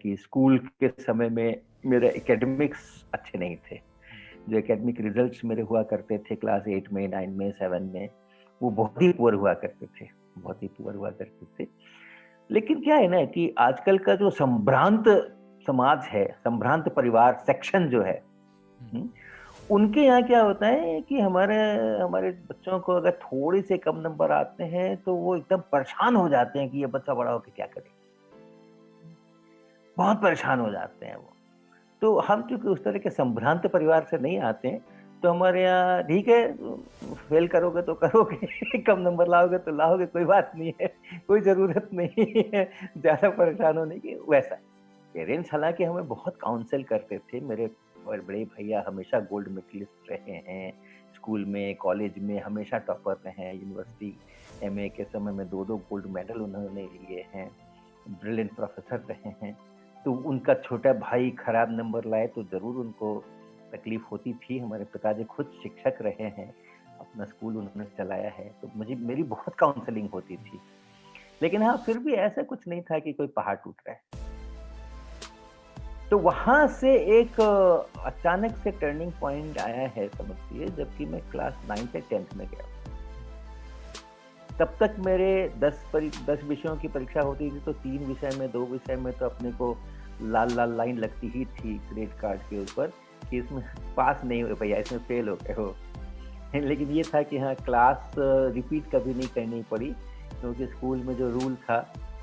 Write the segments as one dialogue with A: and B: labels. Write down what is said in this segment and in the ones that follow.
A: कि स्कूल के समय में मेरे एकेडमिक्स अच्छे नहीं थे। जो एकेडमिक रिजल्ट्स मेरे हुआ करते थे क्लास 8 में, 9 में, 7 में, वो बहुत ही पुअर हुआ करते थे, बहुत ही पुअर हुआ करते थे। लेकिन क्या है ना कि आजकल का जो संभ्रांत समाज है, संभ्रांत परिवार सेक्शन जो है,
B: हुँ,
A: हुँ, उनके यहाँ क्या होता है कि हमारे हमारे बच्चों को अगर थोड़े से कम नंबर आते हैं, तो वो एकदम परेशान हो जाते हैं कि ये बच्चा बड़ा होके क्या करेगा? बहुत परेशान हो जाते हैं वो। तो हम चूँकि उस तरह के संभ्रांत परिवार से नहीं आते हैं, तो हमारे यहाँ ठीक है, फेल करोगे तो करोगे, कम नंबर लाओगे तो लाओगे, कोई बात नहीं है, कोई ज़रूरत नहीं है ज़्यादा परेशान होने की, वैसा। पेरेंट्स हालाँकि हमें बहुत काउंसल करते थे, मेरे और बड़े भैया हमेशा गोल्ड मेडलिस्ट रहे हैं, स्कूल में, कॉलेज में हमेशा टॉपर रहे हैं, यूनिवर्सिटी एमए के समय में 2-2 गोल्ड मेडल उन्होंने लिए हैं, ब्रिलिएंट प्रोफेसर रहे हैं। तो उनका छोटा भाई खराब नंबर लाए तो ज़रूर उनको तकलीफ़ होती थी। हमारे पिताजी खुद शिक्षक रहे हैं, अपना स्कूल उन्होंने चलाया है, तो मुझे मेरी बहुत काउंसलिंग होती थी। लेकिन हाँ, फिर भी ऐसा कुछ नहीं था कि कोई पहाड़ टूट रहा है। तो वहाँ से एक अचानक से टर्निंग पॉइंट आया है समझिए, जबकि मैं क्लास 9th या 10th में गया। तब तक मेरे 10 विषयों की परीक्षा होती थी, तो 3 विषय में, 2 विषय में तो अपने को लाल-लाल लाइन लगती ही थी ग्रेड कार्ड के ऊपर कि इसमें पास नहीं हुए भैया, इसमें फेल हो गए हो। लेकिन ये था कि हाँ, क्लास रिपीट कभी नहीं करनी पड़ी, क्योंकि स्कूल में जो रूल था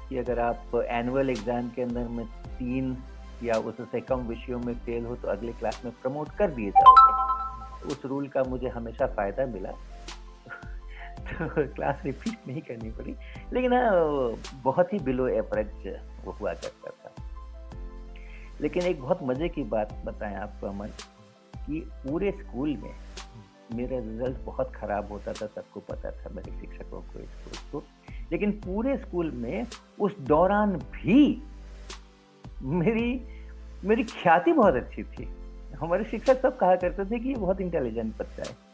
A: कि अगर आप एनुअल एग्ज़ाम के अंदर में 3 या उससे कम विषयों में फेल हो, तो अगले क्लास में प्रमोट कर दिए जाओगे। उस रूल का मुझे हमेशा फ़ायदा मिला। तो क्लास रिपीट नहीं करनी पड़ी। लेकिन बहुत ही बिलो एवरेज वो हुआ करता था। लेकिन एक बहुत मज़े की बात बताएँ आपको अमन, कि पूरे स्कूल में मेरा रिज़ल्ट बहुत ख़राब होता था, सबको पता था, मेरे शिक्षकों को, स्कूल को। लेकिन पूरे स्कूल में उस दौरान भी मेरी मेरी ख्याति बहुत अच्छी थी। हमारे शिक्षक सब कहा करते थे कि ये बहुत इंटेलिजेंट बच्चा है।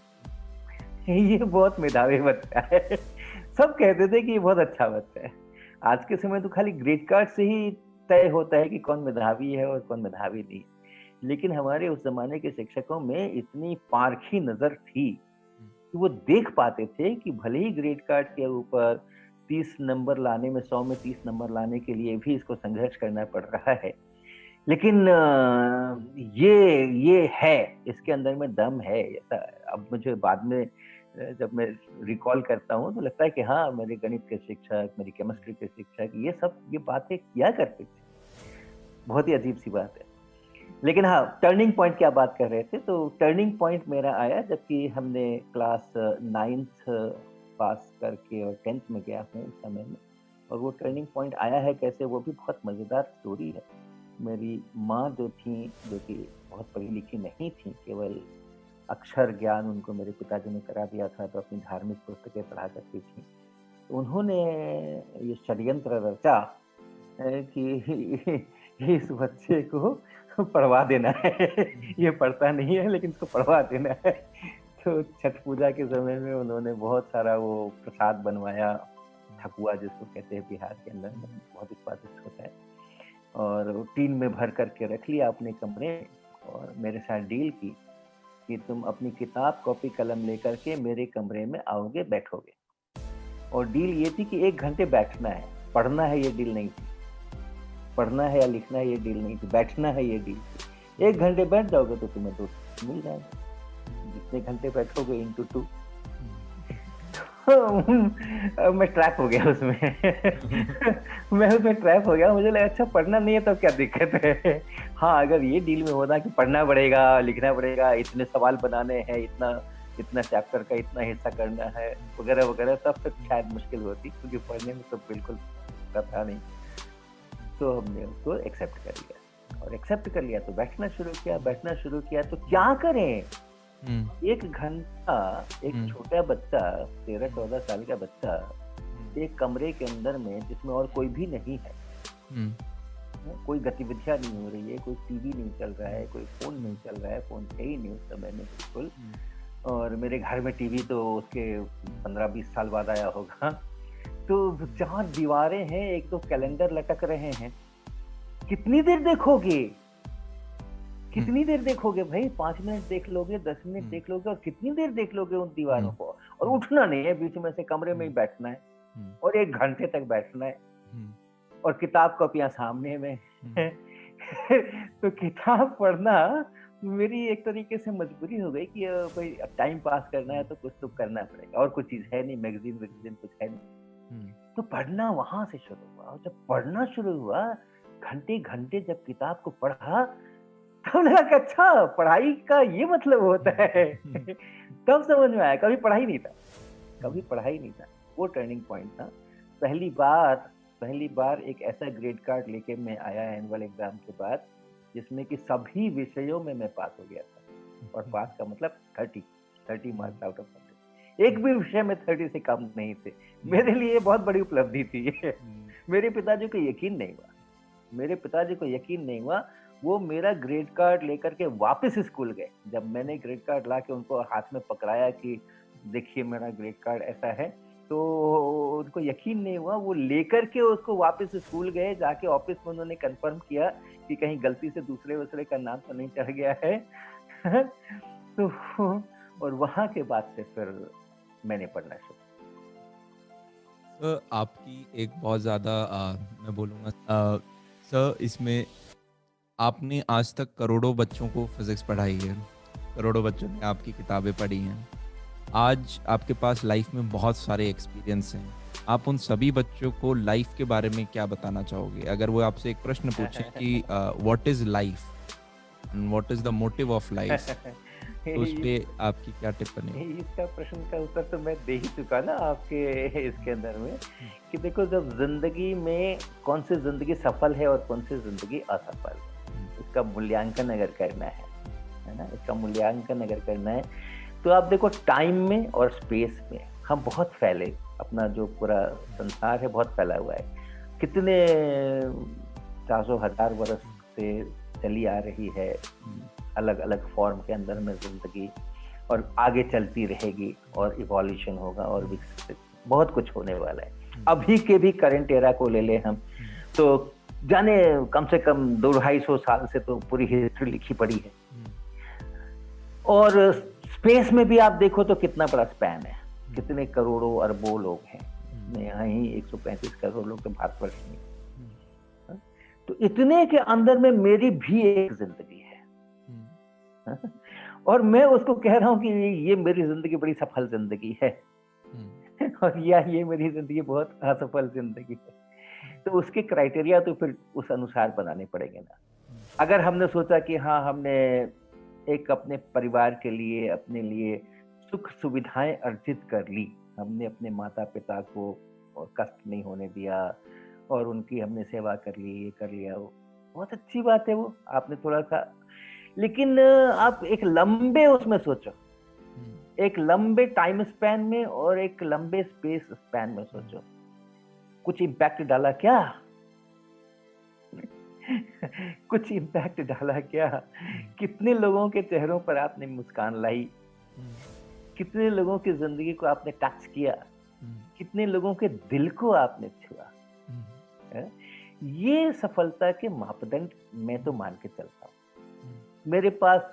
A: ये बहुत मेधावी बच्चा है। सब कहते थे कि ये बहुत अच्छा बच्चा है। आज के समय तो खाली ग्रेड कार्ड से ही तय होता है कि कौन मेधावी है और कौन मेधावी नहीं। लेकिन हमारे उस ज़माने के शिक्षकों में इतनी पारखी नज़र थी
B: हुँ,
A: कि वो देख पाते थे कि भले ही ग्रेड कार्ड के ऊपर 30 नंबर लाने में, 100 में 30 नंबर लाने के लिए भी इसको संघर्ष करना पड़ रहा है। लेकिन ये है, इसके अंदर में दम है, ऐसा अब मुझे बाद में जब मैं रिकॉल करता हूँ तो लगता है कि हाँ, मेरे गणित के शिक्षक, मेरी
B: हुँ,
A: केमिस्ट्री के शिक्षक ये बातें किया करते थे। बहुत ही अजीब-सी बात है। लेकिन हाँ, टर्निंग पॉइंट की आप बात कर रहे थे, तो टर्निंग पॉइंट मेरा आया जबकि हमने क्लास 9th पास करके और 10th में गया हूँ उस समय में। और वो टर्निंग पॉइंट आया है कैसे, वो भी बहुत मज़ेदार स्टोरी है। मेरी माँ जो थीं, जो कि बहुत पढ़ी-लिखी नहीं थीं, केवल अक्षर ज्ञान उनको मेरे पिताजी ने करा दिया था, तो अपनी धार्मिक पुस्तकें पढ़ा करती थीं। तो उन्होंने ये षड्यंत्र रचा कि इस बच्चे को पढ़वा देना है।
B: हुँ,
A: ये पढ़ता नहीं है लेकिन इसको पढ़वा देना है। तो छठ पूजा के समय में उन्होंने बहुत सारा वो प्रसाद बनवाया,
B: हुँ,
A: ठकुआ जिसको कहते हैं बिहार के अंदर में,
B: हुँ,
A: बहुत ही स्वादिष्ट होता है। और वो टीन में भर कर के रख लिया अपने कमरे में और मेरे साथ डील की कि तुम अपनी किताब, कॉपी, कलम लेकर के मेरे कमरे में आओगे, बैठोगे। और डील ये थी कि 1 घंटे बैठना है, पढ़ना है ये डील नहीं थी। पढ़ना है या लिखना है ये डील नहीं थी, बैठना है ये डील थी। 1 घंटे बैठ जाओगे तो तुम्हें 2 मिल जाएँगे। जितने घंटे बैठोगे इंटू 2।
B: हुँ,
A: मैं ट्रैप हो गया उसमें। मैं उसमें ट्रैप हो गया, मुझे लगा अच्छा पढ़ना नहीं है तो क्या दिक्कत है? हाँ, अगर ये डील में होता कि पढ़ना पड़ेगा, लिखना पड़ेगा, इतने सवाल बनाने हैं, इतना इतना चैप्टर का इतना हिस्सा करना है, वगैरह-वगैरह, तब तक शायद मुश्किल होती क्योंकि पढ़ने में तो बिल्कुल था नहीं। तो हमने उसको एक्सेप्ट कर लिया और एक्सेप्ट कर लिया तो बैठना शुरू किया तो क्या करें?
B: हुँ,
A: 1 घंटा एक
B: हुँ,
A: छोटा बच्चा,
B: हुँ,
A: 13-14 साल का बच्चा,
B: हुँ,
A: एक कमरे के अंदर में जिसमें और कोई भी नहीं है,
B: हुँ,
A: कोई गतिविधियाँ नहीं हो रही है, कोई टीवी नहीं चल रहा
B: हुँ,
A: है, कोई फ़ोन नहीं चल रहा है, फ़ोन थे ही नहीं उस समय में बिल्कुल।
B: हुँ,
A: और मेरे घर में टीवी तो उसके 15-20 साल बाद आया होगा। तो
B: हुँ,
A: 4 दीवारें हैं, 1-2 कैलेंडर लटक रहे हैं। कितनी देर देखोगे,
B: हम्म,
A: कितनी देर देखोगे भाई? 5 मिनट देख लोगे, 10 मिनट
B: हम्म,
A: देख लोगे, और कितनी देर देख लोगे उन दीवारों
B: हम्म,
A: को? और
B: हम्म,
A: उठना नहीं है बीच में से, कमरे में ही
B: हम्म,
A: बैठना है
B: हम्म,
A: और 1 घंटे तक बैठना है,
B: हम्म,
A: और किताब कॉपियां सामने में।
B: हम्म,
A: तो किताब पढ़ना मेरी एक तरीके से मजबूरी हो गई कि भाई टाइम पास करना है
B: हम्म,
A: तो कुछ तो करना पड़ेगा, और कुछ चीज है नहीं, मैगजीन वैगजीन कुछ है नहीं।
B: हम्म,
A: तो पढ़ना वहां से शुरू हुआ, और जब पढ़ना शुरू हुआ, घंटे घंटे जब किताब को पढ़ा, तब लगा कि अच्छा, पढ़ाई का ये मतलब होता है।
B: हम्म,
A: तब समझ में आया, कभी पढ़ाई नहीं था, कभी
B: हम्म,
A: पढ़ाई नहीं था। वो टर्निंग पॉइंट था। पहली बार पहली बार एक ऐसा ग्रेड कार्ड लेके मैं आया एनुअल एग्जाम के बाद, जिसमें कि सभी विषयों में मैं पास हो गया था। और पास का मतलब 30
B: हम्म,
A: मार्क्स आउट ऑफ 100। एक भी विषय में 30 से कम नहीं थे।
B: हम्म,
A: मेरे लिए बहुत बड़ी उपलब्धि थी ये।
B: हम्म,
A: मेरे पिताजी को यकीन नहीं हुआ, मेरे पिताजी को यकीन नहीं हुआ। वो मेरा ग्रेड कार्ड लेकर के वापस स्कूल गए। जब मैंने ग्रेड कार्ड ला के उनको हाथ में पकड़ाया कि देखिए मेरा ग्रेड कार्ड ऐसा है, तो उनको यकीन नहीं हुआ। वो लेकर के उसको वापस स्कूल गए, जाके ऑफिस में उन्होंने कंफर्म किया कि कहीं गलती से दूसरे वसरे का नाम तो नहीं चढ़ गया है। तो और वहां के बाद से फिर मैंने पढ़ना शुरू।
B: सर आपकी एक बहुत ज़्यादा मैं बोलूँगा सर इसमें आपने आज तक करोड़ों बच्चों को फिजिक्स पढ़ाई है, करोड़ों बच्चों ने आपकी किताबें पढ़ी हैं। आज आपके पास लाइफ में बहुत सारे एक्सपीरियंस हैं। आप उन सभी बच्चों को लाइफ के बारे में क्या बताना चाहोगे? अगर वो आपसे एक प्रश्न पूछें कि what is life and what is the motive of life, तो उस पे आपकी क्या टिप्पणी होगी?
A: इसका प्रश्न का उत्तर तो मैं दे ही चुका ना आपके इसके
B: हुँ,
A: अंदर में,
B: हुँ,
A: कि देखो, जब जिंदगी में कौन सी जिंदगी सफल है और कौन सी जिंदगी असफल है,
B: हुँ,
A: इसका मूल्यांकन अगर करना
B: हुँ,
A: है ना, इसका मूल्यांकन अगर करना है, तो आप देखो, टाइम में और स्पेस में हम बहुत फैले, अपना जो पूरा संसार है बहुत फैला हुआ है। कितने 400,000 वर्ष से चली आ रही है, अलग अलग फॉर्म के अंदर में जिंदगी, और आगे चलती रहेगी, और इवोल्यूशन होगा, और विकसित बहुत कुछ होने वाला है।
B: हुँ,
A: अभी के भी करंट एरा को ले ले हम,
B: हुँ,
A: तो जाने कम से कम 200-250 साल से तो पूरी हिस्ट्री लिखी पड़ी है।
B: हुँ,
A: और स्पेस में भी आप देखो तो कितना बड़ा स्पैन है,
B: हुँ,
A: कितने करोड़ों अरबों लोग हैं।
B: हुँ,
A: अपने यहाँ ही 135 करोड़ लोग तो भारतवर्ष में।
B: हुँ,
A: हाँ? तो इतने के अंदर में मेरी भी एक जिंदगी है।
B: हुँ,
A: हाँ? और मैं उसको कह रहा हूँ कि ये मेरी जिंदगी बड़ी सफल जिंदगी है।
B: हुँ,
A: और या ये मेरी जिंदगी बहुत असफल जिंदगी है। तो उसके क्राइटेरिया तो फिर उस अनुसार बनाने पड़ेंगे ना।
B: हुँ,
A: अगर हमने सोचा कि हाँ, हमने एक अपने परिवार के लिए, अपने लिए सुख सुविधाएं अर्जित कर ली, हमने अपने माता पिता को और कष्ट नहीं होने दिया, और उनकी हमने सेवा कर ली, ये कर लिया, वो बहुत अच्छी बात है। वो आपने थोड़ा सा, लेकिन आप एक लंबे उसमें सोचो,
B: हुँ,
A: एक लंबे टाइम स्पैन में और एक लंबे स्पेस स्पैन में
B: हुँ,
A: सोचो, कुछ इम्पैक्ट डाला क्या? कुछ इम्पैक्ट डाला क्या?
B: हुँ,
A: कितने लोगों के चेहरों पर आपने मुस्कान लाई?
B: हुँ,
A: कितने लोगों की जिंदगी को आपने टच किया?
B: हुँ,
A: कितने लोगों के दिल को आपने छुआ?
B: हुँ,
A: है? ये सफलता के मापदंड मैं तो मान के चलता हूँ।
B: हुँ,
A: मेरे पास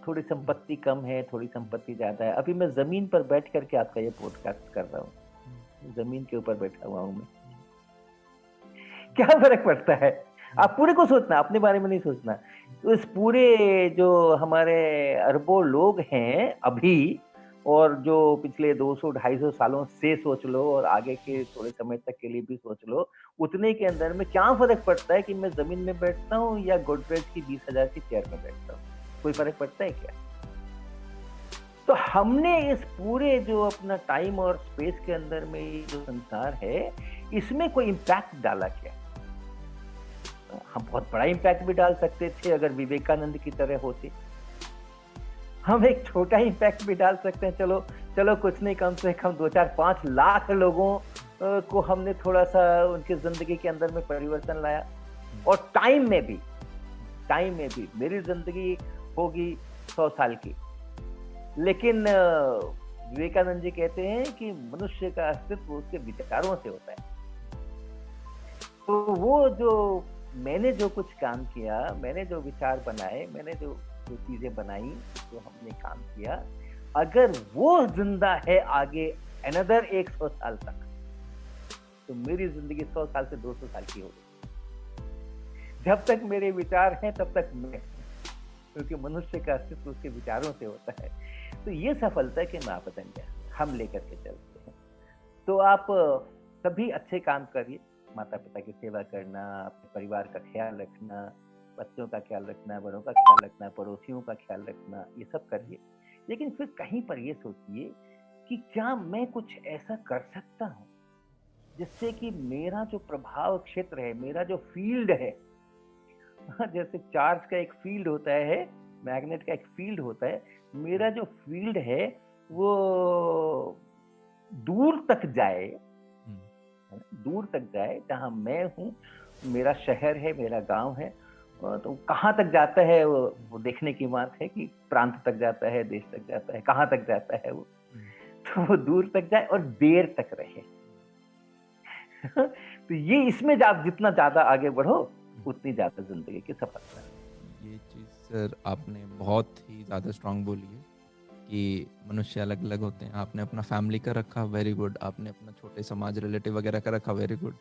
A: थोड़ी संपत्ति कम है, थोड़ी संपत्ति ज्यादा है। अभी मैं जमीन पर बैठ करके आपका ये पॉडकास्ट कर रहा हूँ, जमीन के ऊपर बैठा हुआ हूँ मैं। क्या फर्क पड़ता है? आप पूरे को सोचना, अपने बारे में नहीं सोचना। तो इस पूरे जो हमारे अरबों लोग हैं अभी, और जो पिछले 200-250 सालों से सोच लो, और आगे के थोड़े समय तक के लिए भी सोच लो, उतने के अंदर में क्या फर्क पड़ता है कि मैं जमीन में बैठता हूँ या गोदरेज की 20,000 की चेयर में बैठता हूँ? कोई फर्क पड़ता है क्या? तो हमने इस पूरे जो अपना टाइम और स्पेस के अंदर में ये जो संसार है, इसमें कोई इम्पैक्ट डाला क्या? हम बहुत बड़ा इम्पैक्ट भी डाल सकते थे अगर विवेकानंद की तरह होते। हम एक छोटा इम्पैक्ट भी डाल सकते हैं। चलो चलो, कुछ नहीं, कम से कम 2-4-5 लाख लोगों को हमने थोड़ा सा उनकी जिंदगी के अंदर में परिवर्तन लाया। और टाइम में भी मेरी जिंदगी होगी 100 साल की, लेकिन विवेकानंद जी कहते हैं कि मनुष्य का अस्तित्व उसके विचारों से होता है। तो वो जो मैंने जो कुछ काम किया, मैंने जो विचार बनाए, मैंने जो जो चीजें बनाई, जो हमने काम किया, अगर वो जिंदा है आगे अनदर 100 साल तक, तो मेरी जिंदगी 100 साल से 200 साल की हो गई। जब तक मेरे विचार हैं तब तक मैं हूं, क्योंकि मनुष्य का अस्तित्व उसके विचारों से होता है। तो ये सफलता के मापदंड है, हम लेकर के चलते हैं। तो आप सभी अच्छे काम करिए, माता पिता की सेवा करना, अपने परिवार का ख्याल रखना, बच्चों का ख्याल रखना, बड़ों का ख्याल रखना, पड़ोसियों का ख्याल रखना, ये सब करिए। लेकिन फिर कहीं पर ये सोचिए कि क्या मैं कुछ ऐसा कर सकता हूँ जिससे कि मेरा जो प्रभाव क्षेत्र है, मेरा जो फील्ड है, जैसे चार्ज का एक फील्ड होता है, मैग्नेट का एक फील्ड होता है, मेरा जो फील्ड है वो दूर तक जाए, है ना? दूर तक जाए, जहां मैं हूँ, मेरा शहर है, मेरा गांव है, तो कहाँ तक जाता है वो देखने की बात है कि प्रांत तक जाता है, देश तक जाता है, कहाँ तक जाता है वो। तो वो दूर तक जाए और देर तक रहे। तो ये इसमें आप जितना ज्यादा आगे बढ़ो, उतनी ज्यादा जिंदगी की सफलता है।
B: ये चीज़ सर आपने बहुत ही ज़्यादा स्ट्रांग बोली है कि मनुष्य अलग अलग होते हैं। आपने अपना फैमिली का रखा, वेरी गुड। आपने अपना छोटे समाज रिलेटिव वगैरह का रखा, वेरी गुड।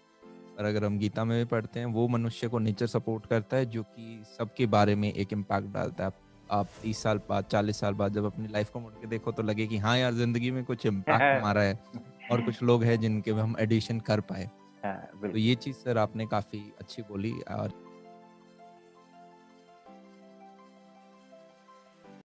B: और अगर हम गीता में भी पढ़ते हैं, वो मनुष्य को नेचर सपोर्ट करता है जो कि सबके बारे में एक इम्पैक्ट डालता है। आप 30 साल बाद, 40 साल बाद जब अपनी लाइफ को मुड़ के देखो तो लगे कि हाँ यार, जिंदगी में कुछ इम्पैक्ट हमारा है और कुछ लोग हैं जिनके में हम एडिशन कर पाए।
A: हाँ,
B: तो ये
A: बिल्कुल।
B: चीज़ सर आपने काफ़ी अच्छी बोली। और